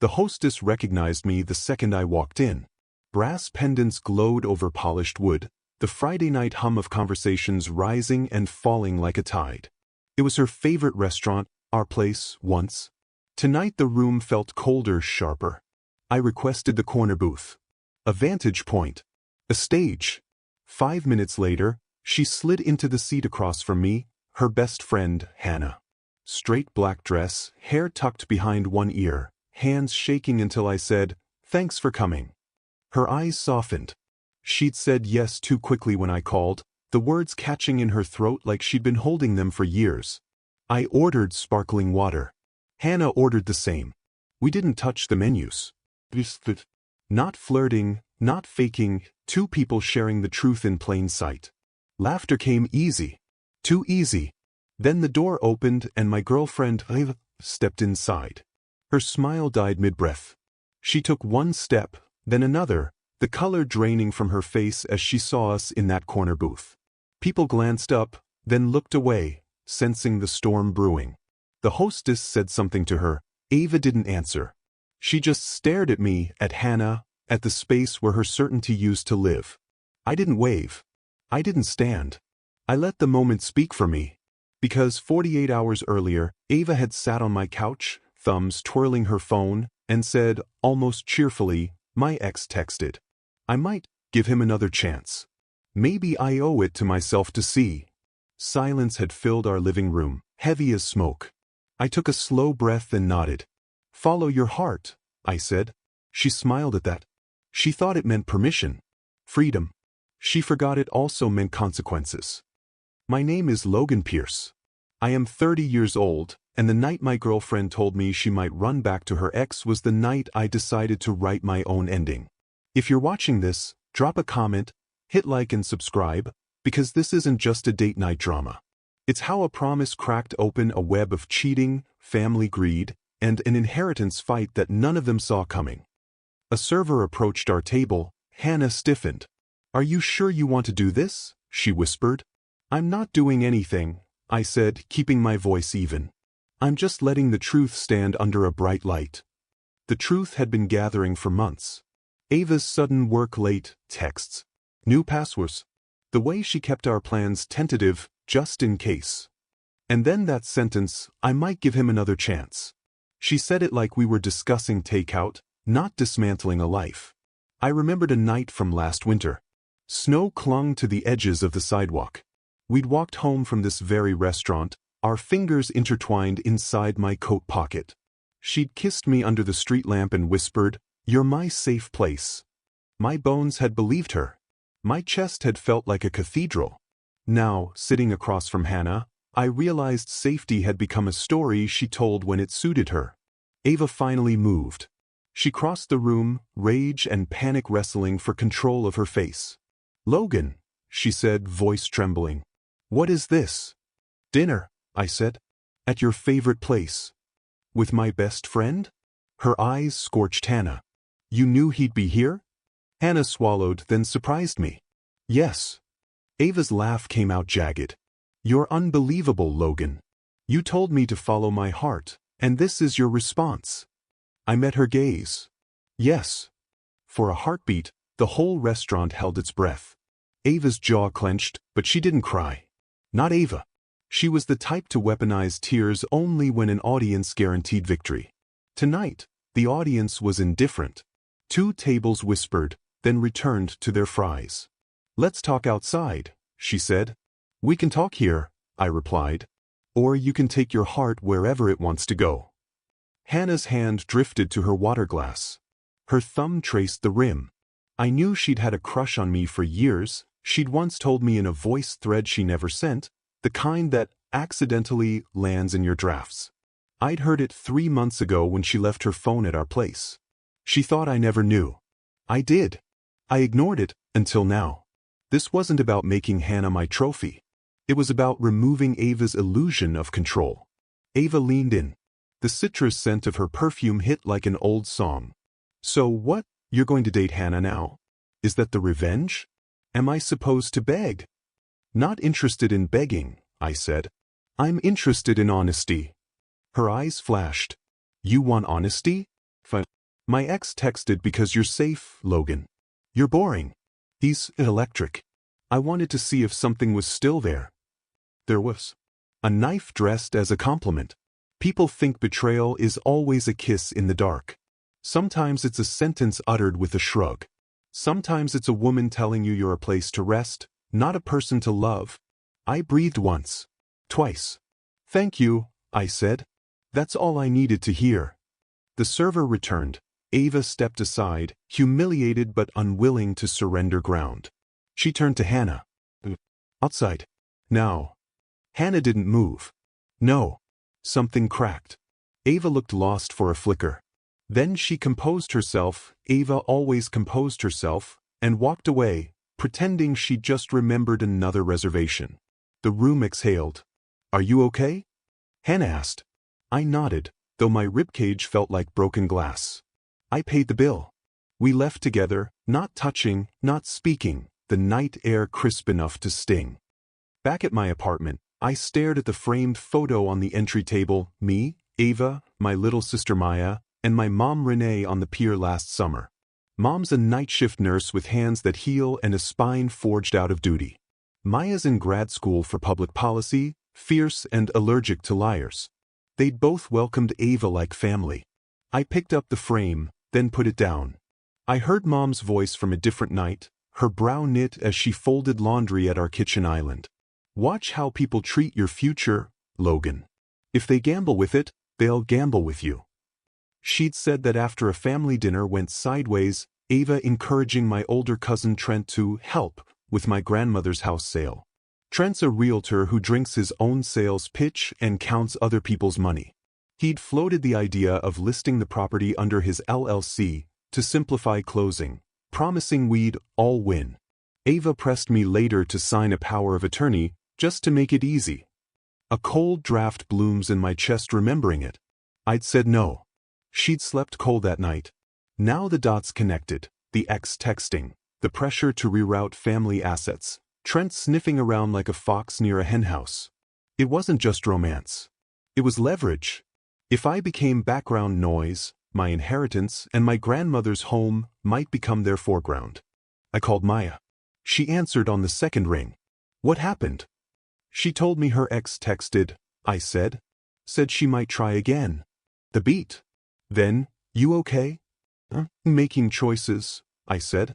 The hostess recognized me the second I walked in. Brass pendants glowed over polished wood, the Friday night hum of conversations rising and falling like a tide. It was her favorite restaurant, our place, once. Tonight the room felt colder, sharper. I requested the corner booth. A vantage point. A stage. 5 minutes later, she slid into the seat across from me, her best friend, Hannah. Straight black dress, hair tucked behind one ear, hands shaking until I said, "Thanks for coming." Her eyes softened. She'd said yes too quickly when I called, the words catching in her throat like she'd been holding them for years. I ordered sparkling water. Hannah ordered the same. We didn't touch the menus. Not flirting, not faking, two people sharing the truth in plain sight. Laughter came easy. Too easy. Then the door opened and my girlfriend Eva stepped inside. Her smile died mid-breath. She took one step, then another, the color draining from her face as she saw us in that corner booth. People glanced up, then looked away, sensing the storm brewing. The hostess said something to her. Eva didn't answer. She just stared at me, at Hannah, at the space where her certainty used to live. I didn't wave. I didn't stand. I let the moment speak for me. Because 48 hours earlier, Eva had sat on my couch, thumbs twirling her phone, and said, almost cheerfully, "My ex texted. I might give him another chance. Maybe I owe it to myself to see." Silence had filled our living room, heavy as smoke. I took a slow breath and nodded. "Follow your heart," I said. She smiled at that. She thought it meant permission. Freedom. She forgot it also meant consequences. My name is Logan Pierce. I am 30 years old, and the night my girlfriend told me she might run back to her ex was the night I decided to write my own ending. If you're watching this, drop a comment, hit like and subscribe, because this isn't just a date night drama. It's how a promise cracked open a web of cheating, family greed, and an inheritance fight that none of them saw coming. A server approached our table. Hannah stiffened. "Are you sure you want to do this?" she whispered. "I'm not doing anything," I said, keeping my voice even. "I'm just letting the truth stand under a bright light." The truth had been gathering for months. Ava's sudden work late texts. New passwords. The way she kept our plans tentative, just in case. And then that sentence, "I might give him another chance." She said it like we were discussing takeout, not dismantling a life. I remembered a night from last winter. Snow clung to the edges of the sidewalk. We'd walked home from this very restaurant, our fingers intertwined inside my coat pocket. She'd kissed me under the street lamp and whispered, "You're my safe place." My bones had believed her. My chest had felt like a cathedral. Now, sitting across from Hannah, I realized safety had become a story she told when it suited her. Ava finally moved. She crossed the room, rage and panic wrestling for control of her face. "Logan," she said, voice trembling. "What is this?" "Dinner," I said. "At your favorite place." "With my best friend?" Her eyes scorched Hannah. "You knew he'd be here?" Hannah swallowed, then surprised me. "Yes." Ava's laugh came out jagged. "You're unbelievable, Logan. You told me to follow my heart, and this is your response." I met her gaze. Yes. For a heartbeat, the whole restaurant held its breath. Ava's jaw clenched, but she didn't cry. Not Ava. She was the type to weaponize tears only when an audience guaranteed victory. Tonight, the audience was indifferent. 2 tables whispered, then returned to their fries. "Let's talk outside," she said. "We can talk here," I replied. "Or you can take your heart wherever it wants to go." Hannah's hand drifted to her water glass. Her thumb traced the rim. I knew she'd had a crush on me for years. She'd once told me in a voice thread she never sent, the kind that accidentally lands in your drafts. I'd heard it 3 months ago when she left her phone at our place. She thought I never knew. I did. I ignored it, until now. This wasn't about making Hannah my trophy. It was about removing Ava's illusion of control. Ava leaned in. The citrus scent of her perfume hit like an old song. "So what? You're going to date Hannah now? Is that the revenge? Am I supposed to beg?" "Not interested in begging," I said. "I'm interested in honesty." Her eyes flashed. "You want honesty?" Fine. My ex texted because you're safe, Logan. You're boring. He's electric. I wanted to see if something was still there. There was. A knife dressed as a compliment. People think betrayal is always a kiss in the dark. Sometimes it's a sentence uttered with a shrug. Sometimes it's a woman telling you you're a place to rest, not a person to love. I breathed once. Twice. Thank you, I said. That's all I needed to hear. The server returned. Ava stepped aside, humiliated but unwilling to surrender ground. She turned to Hannah. Outside. Now. Hannah didn't move. No. Something cracked. Ava looked lost for a flicker. Then she composed herself, Ava always composed herself, and walked away, pretending she just remembered another reservation. The room exhaled. Are you okay? Hannah asked. I nodded, though my ribcage felt like broken glass. I paid the bill. We left together, not touching, not speaking, the night air crisp enough to sting. Back at my apartment, I stared at the framed photo on the entry table, me, Ava, my little sister Maya, and my mom Renee on the pier last summer. Mom's a night shift nurse with hands that heal and a spine forged out of duty. Maya's in grad school for public policy, fierce and allergic to liars. They'd both welcomed Ava like family. I picked up the frame, then put it down. I heard Mom's voice from a different night, her brow knit as she folded laundry at our kitchen island. Watch how people treat your future, Logan. If they gamble with it, they'll gamble with you. She'd said that after a family dinner went sideways, Ava encouraging my older cousin Trent to help with my grandmother's house sale. Trent's a realtor who drinks his own sales pitch and counts other people's money. He'd floated the idea of listing the property under his LLC to simplify closing, promising we'd all win. Ava pressed me later to sign a power of attorney just to make it easy. A cold draft blooms in my chest remembering it. I'd said no. She'd slept cold that night. Now the dots connected, the ex texting, the pressure to reroute family assets, Trent sniffing around like a fox near a henhouse. It wasn't just romance. It was leverage. If I became background noise, my inheritance and my grandmother's home might become their foreground. I called Maya. She answered on the second ring. What happened? She told me her ex texted, I said. Said she might try again. The beat. Then, you okay? Making choices, I said.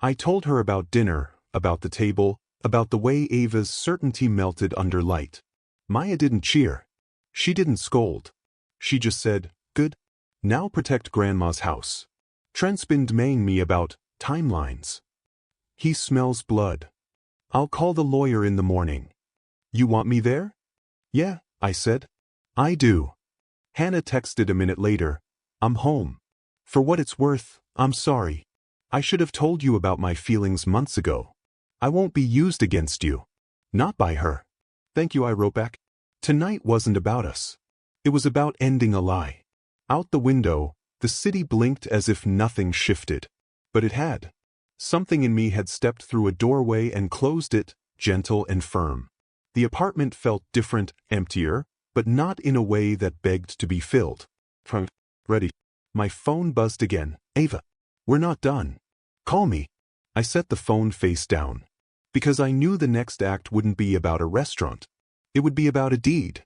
I told her about dinner, about the table, about the way Ava's certainty melted under light. Maya didn't cheer. She didn't scold. She just said, good. Now protect Grandma's house. Trent's been demanding me about timelines. He smells blood. I'll call the lawyer in the morning. You want me there? Yeah, I said. I do. Hannah texted a minute later. I'm home. For what it's worth, I'm sorry. I should have told you about my feelings months ago. I won't be used against you. Not by her. Thank you, I wrote back. Tonight wasn't about us. It was about ending a lie. Out the window, the city blinked as if nothing shifted. But it had. Something in me had stepped through a doorway and closed it, gentle and firm. The apartment felt different, emptier, but not in a way that begged to be filled. Ready. My phone buzzed again. Ava. We're not done. Call me. I set the phone face down. Because I knew the next act wouldn't be about a restaurant. It would be about a deed.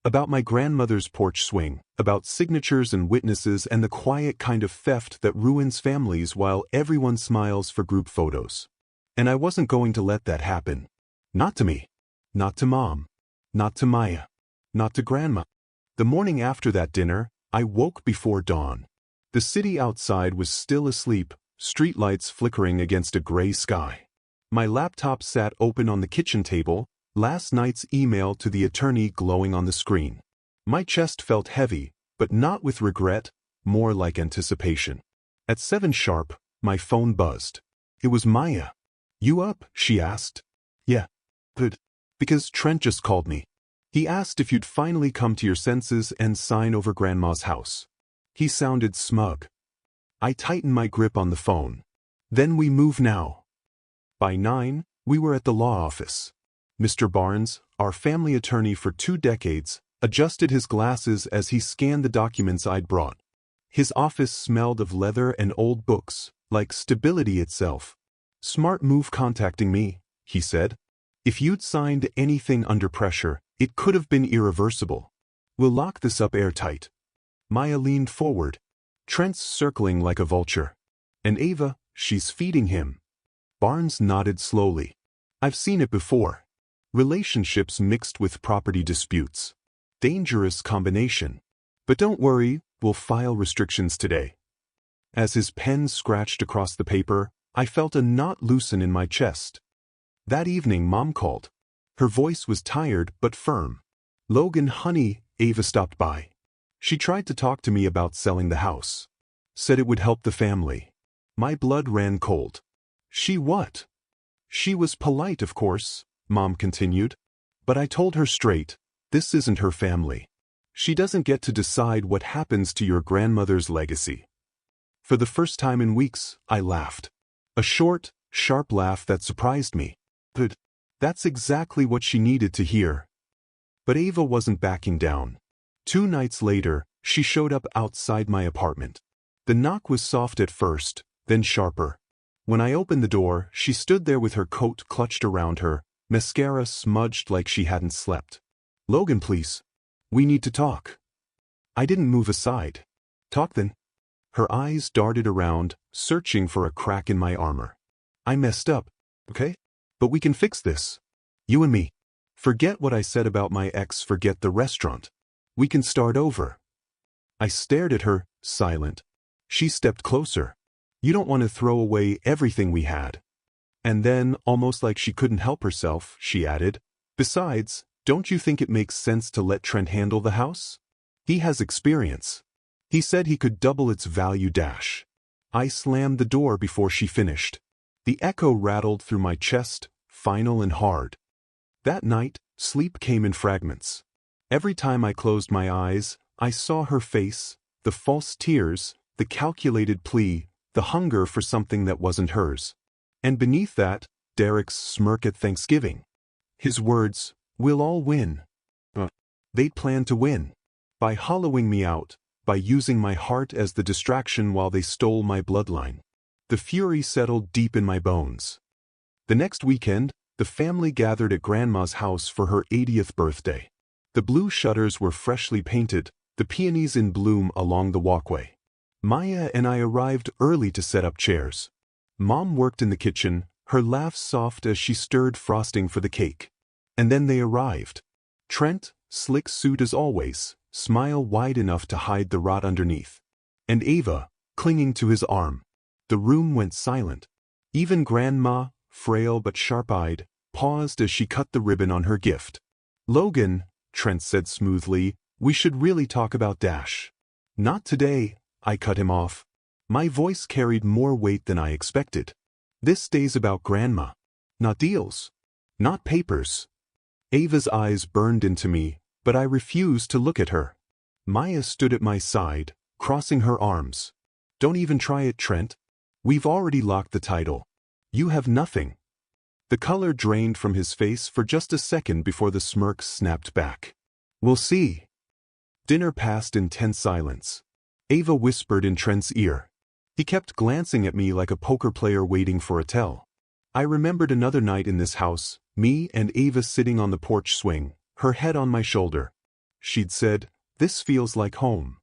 About my grandmother's porch swing, about signatures and witnesses and the quiet kind of theft that ruins families while everyone smiles for group photos. And I wasn't going to let that happen. Not to me. Not to Mom. Not to Maya. Not to Grandma. The morning after that dinner, I woke before dawn. The city outside was still asleep, streetlights flickering against a gray sky. My laptop sat open on the kitchen table, last night's email to the attorney glowing on the screen. My chest felt heavy, but not with regret, more like anticipation. At 7 sharp, my phone buzzed. It was Maya. You up? She asked. Yeah. Good. Because Trent just called me. He asked if you'd finally come to your senses and sign over Grandma's house. He sounded smug. I tightened my grip on the phone. Then we move now. By 9, we were at the law office. Mr. Barnes, our family attorney for 2 decades, adjusted his glasses as he scanned the documents I'd brought. His office smelled of leather and old books, like stability itself. "Smart move contacting me," he said. "If you'd signed anything under pressure, it could have been irreversible. We'll lock this up airtight." Maya leaned forward. "Trent's circling like a vulture. And Ava, she's feeding him." Barnes nodded slowly. "I've seen it before. Relationships mixed with property disputes. Dangerous combination. But don't worry, we'll file restrictions today." As his pen scratched across the paper, I felt a knot loosen in my chest. That evening Mom called. Her voice was tired but firm. "Logan, honey," Ava stopped by. She tried to talk to me about selling the house. Said it would help the family. My blood ran cold. "She what?" "She was polite, of course," Mom continued. "But I told her straight, this isn't her family. She doesn't get to decide what happens to your grandmother's legacy." For the first time in weeks, I laughed. A short, sharp laugh that surprised me. But that's exactly what she needed to hear. But Ava wasn't backing down. 2 nights later, she showed up outside my apartment. The knock was soft at first, then sharper. When I opened the door, she stood there with her coat clutched around her, mascara smudged like she hadn't slept. "Logan, please. We need to talk." I didn't move aside. "Talk then." Her eyes darted around, searching for a crack in my armor. "I messed up, okay? But we can fix this. You and me. Forget what I said about my ex, forget the restaurant. We can start over." I stared at her, silent. She stepped closer. "You don't want to throw away everything we had." And then, almost like she couldn't help herself, she added, "Besides, don't you think it makes sense to let Trent handle the house? He has experience. He said he could double its value dash." I slammed the door before she finished. The echo rattled through my chest, final and hard. That night, sleep came in fragments. Every time I closed my eyes, I saw her face, the false tears, the calculated plea, the hunger for something that wasn't hers. And beneath that, Derek's smirk at Thanksgiving. His words, "We'll all win." They'd planned to win. By hollowing me out, by using my heart as the distraction while they stole my bloodline. The fury settled deep in my bones. The next weekend, the family gathered at Grandma's house for her 80th birthday. The blue shutters were freshly painted, the peonies in bloom along the walkway. Maya and I arrived early to set up chairs. Mom worked in the kitchen, her laugh soft as she stirred frosting for the cake. And then they arrived. Trent, slick suit as always, smile wide enough to hide the rot underneath. And Ava, clinging to his arm. The room went silent. Even Grandma, frail but sharp-eyed, paused as she cut the ribbon on her gift. "Logan," Trent said smoothly, "we should really talk about Dash." "Not today," I cut him off. My voice carried more weight than I expected. "This day's about Grandma. Not deals. Not papers." Ava's eyes burned into me, but I refused to look at her. Maya stood at my side, crossing her arms. "Don't even try it, Trent. We've already locked the title. You have nothing." The color drained from his face for just a second before the smirk snapped back. "We'll see." Dinner passed in tense silence. Ava whispered in Trent's ear. He kept glancing at me like a poker player waiting for a tell. I remembered another night in this house, me and Ava sitting on the porch swing, her head on my shoulder. She'd said, "This feels like home."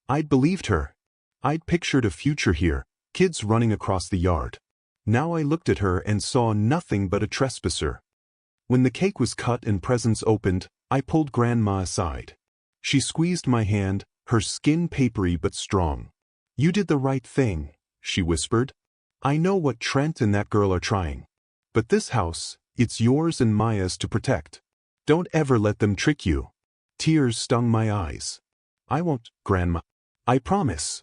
I'd believed her. I'd pictured a future here, kids running across the yard. Now I looked at her and saw nothing but a trespasser. When the cake was cut and presents opened, I pulled Grandma aside. She squeezed my hand, her skin papery but strong. "You did the right thing," she whispered. "I know what Trent and that girl are trying. But this house, it's yours and Maya's to protect. Don't ever let them trick you." Tears stung my eyes. "I won't, Grandma. I promise."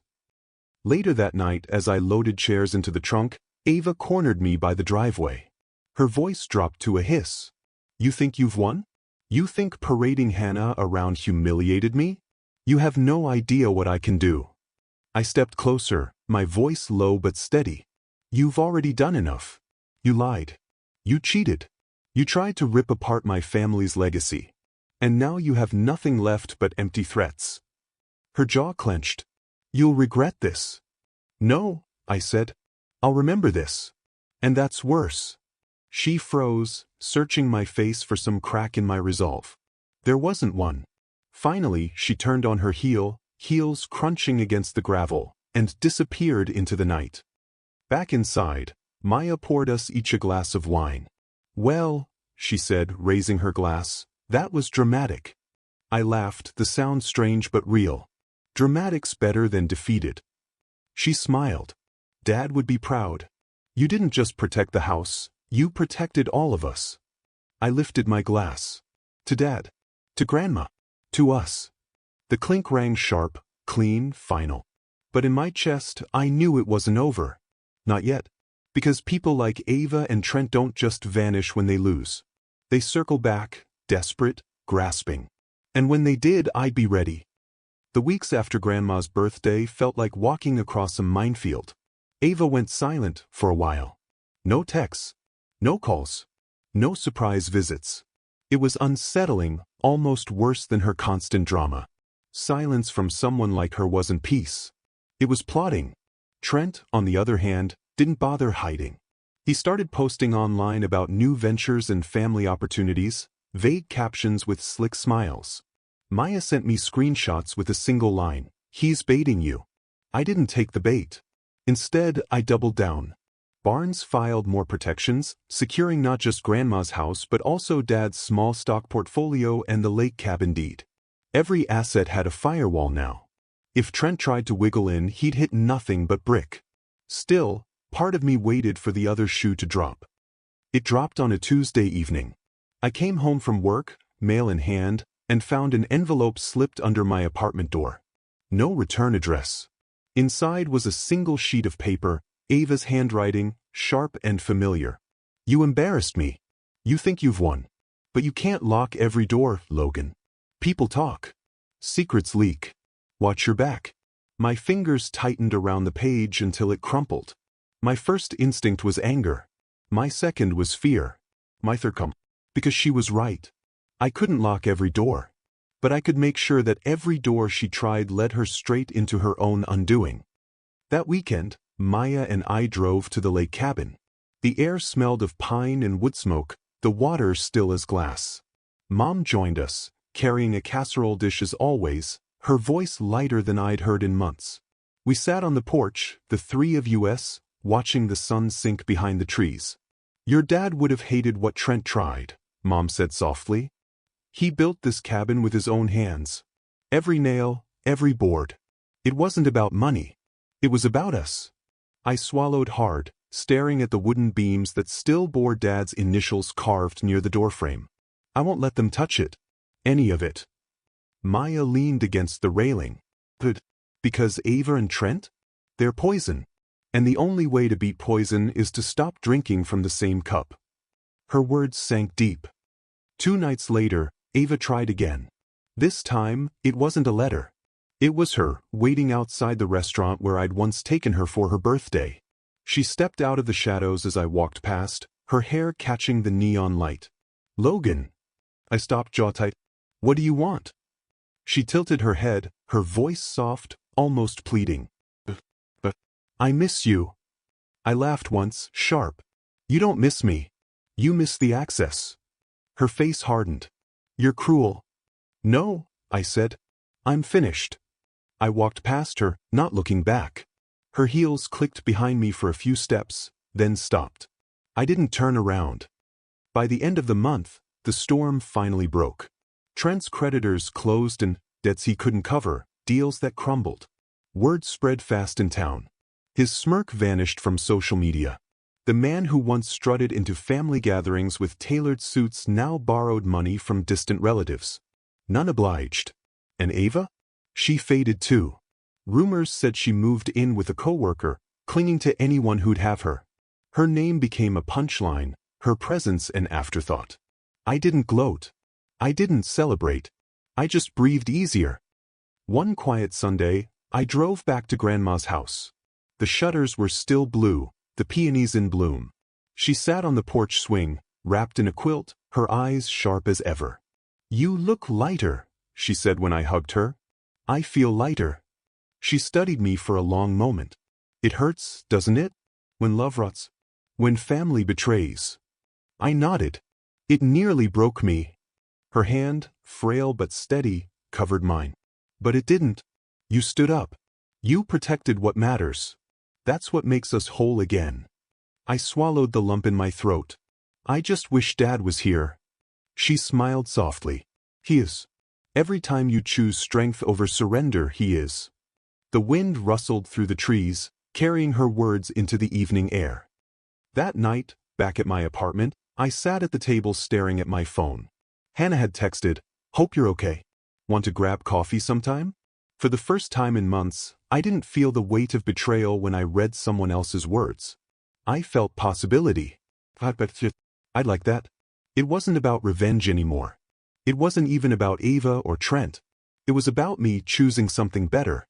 Later that night, as I loaded chairs into the trunk, Ava cornered me by the driveway. Her voice dropped to a hiss. "You think you've won? You think parading Hannah around humiliated me? You have no idea what I can do." I stepped closer, my voice low but steady. "You've already done enough. You lied. You cheated. You tried to rip apart my family's legacy. And now you have nothing left but empty threats." Her jaw clenched. You'll regret this. No, I said. I'll remember this. And that's worse. She froze, searching my face for some crack in my resolve. There wasn't one. Finally, she turned on her heel, heels crunching against the gravel, and disappeared into the night. Back inside, Maya poured us each a glass of wine. Well, she said, raising her glass, that was dramatic. I laughed, the sound strange but real. Dramatic's better than defeated. She smiled. Dad would be proud. You didn't just protect the house, you protected all of us. I lifted my glass. To Dad. To Grandma. To us. The clink rang sharp, clean, final. But in my chest, I knew it wasn't over. Not yet. Because people like Ava and Trent don't just vanish when they lose. They circle back, desperate, grasping. And when they did, I'd be ready. The weeks after Grandma's birthday felt like walking across a minefield. Ava went silent for a while. No texts. No calls. No surprise visits. It was unsettling, almost worse than her constant drama. Silence from someone like her wasn't peace. It was plotting. Trent, on the other hand, didn't bother hiding. He started posting online about new ventures and family opportunities, vague captions with slick smiles. Maya sent me screenshots with a single line, "He's baiting you." I didn't take the bait. Instead, I doubled down. Barnes filed more protections, securing not just Grandma's house but also Dad's small stock portfolio and the lake cabin deed. Every asset had a firewall now. If Trent tried to wiggle in, he'd hit nothing but brick. Still, part of me waited for the other shoe to drop. It dropped on a Tuesday evening. I came home from work, mail in hand, and found an envelope slipped under my apartment door. No return address. Inside was a single sheet of paper, Ava's handwriting, sharp and familiar. "You embarrassed me. You think you've won. But you can't lock every door, Logan. People talk. Secrets leak. Watch your back." My fingers tightened around the page until it crumpled. My first instinct was anger. My second was fear. My third because she was right. I couldn't lock every door. But I could make sure that every door she tried led her straight into her own undoing. That weekend, Maya and I drove to the lake cabin. The air smelled of pine and wood smoke, the water still as glass. Mom joined us, carrying a casserole dish as always, her voice lighter than I'd heard in months. We sat on the porch, the three of us, watching the sun sink behind the trees. "Your dad would have hated what Trent tried," Mom said softly. "He built this cabin with his own hands. Every nail, every board. It wasn't about money. It was about us." I swallowed hard, staring at the wooden beams that still bore Dad's initials carved near the doorframe. "I won't let them touch it. Any of it." Maya leaned against the railing. "But because Ava and Trent? They're poison. And the only way to beat poison is to stop drinking from the same cup." Her words sank deep. 2 nights later, Ava tried again. This time, it wasn't a letter. It was her, waiting outside the restaurant where I'd once taken her for her birthday. She stepped out of the shadows as I walked past, her hair catching the neon light. "Logan." I stopped jaw tight. "What do you want?" She tilted her head, her voice soft, almost pleading. But I miss you." I laughed once, sharp. "You don't miss me. You miss the access." Her face hardened. "You're cruel." "No," I said. "I'm finished." I walked past her, not looking back. Her heels clicked behind me for a few steps, then stopped. I didn't turn around. By the end of the month, the storm finally broke. Trent's creditors closed and debts he couldn't cover, deals that crumbled. Word spread fast in town. His smirk vanished from social media. The man who once strutted into family gatherings with tailored suits now borrowed money from distant relatives. None obliged. And Ava? She faded too. Rumors said she moved in with a coworker, clinging to anyone who'd have her. Her name became a punchline, her presence an afterthought. I didn't gloat. I didn't celebrate. I just breathed easier. One quiet Sunday, I drove back to Grandma's house. The shutters were still blue, the peonies in bloom. She sat on the porch swing, wrapped in a quilt, her eyes sharp as ever. "You look lighter," she said when I hugged her. "I feel lighter." She studied me for a long moment. It hurts, doesn't it? When love rots. When family betrays. I nodded. It nearly broke me. Her hand, frail but steady, covered mine. But it didn't. You stood up. You protected what matters. That's what makes us whole again. I swallowed the lump in my throat. I just wish Dad was here. She smiled softly. He is. Every time you choose strength over surrender, he is. The wind rustled through the trees, carrying her words into the evening air. That night, back at my apartment, I sat at the table staring at my phone. Hannah had texted, "Hope you're okay. Want to grab coffee sometime?" For the first time in months, I didn't feel the weight of betrayal when I read someone else's words. I felt possibility. I'd like that. It wasn't about revenge anymore. It wasn't even about Ava or Trent. It was about me choosing something better.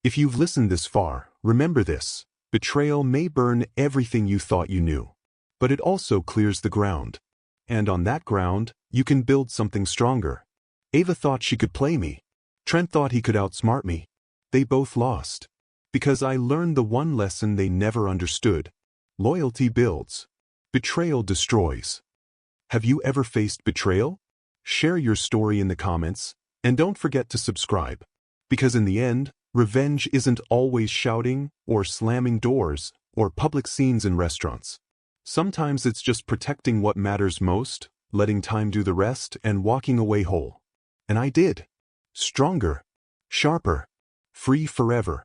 If you've listened this far, remember this. Betrayal may burn everything you thought you knew. But it also clears the ground. And on that ground, you can build something stronger. Ava thought she could play me. Trent thought he could outsmart me. They both lost. Because I learned the one lesson they never understood. Loyalty builds. Betrayal destroys. Have you ever faced betrayal? Share your story in the comments, and don't forget to subscribe. Because in the end, revenge isn't always shouting, or slamming doors, or public scenes in restaurants. Sometimes it's just protecting what matters most, letting time do the rest, and walking away whole. And I did. Stronger. Sharper. Free forever.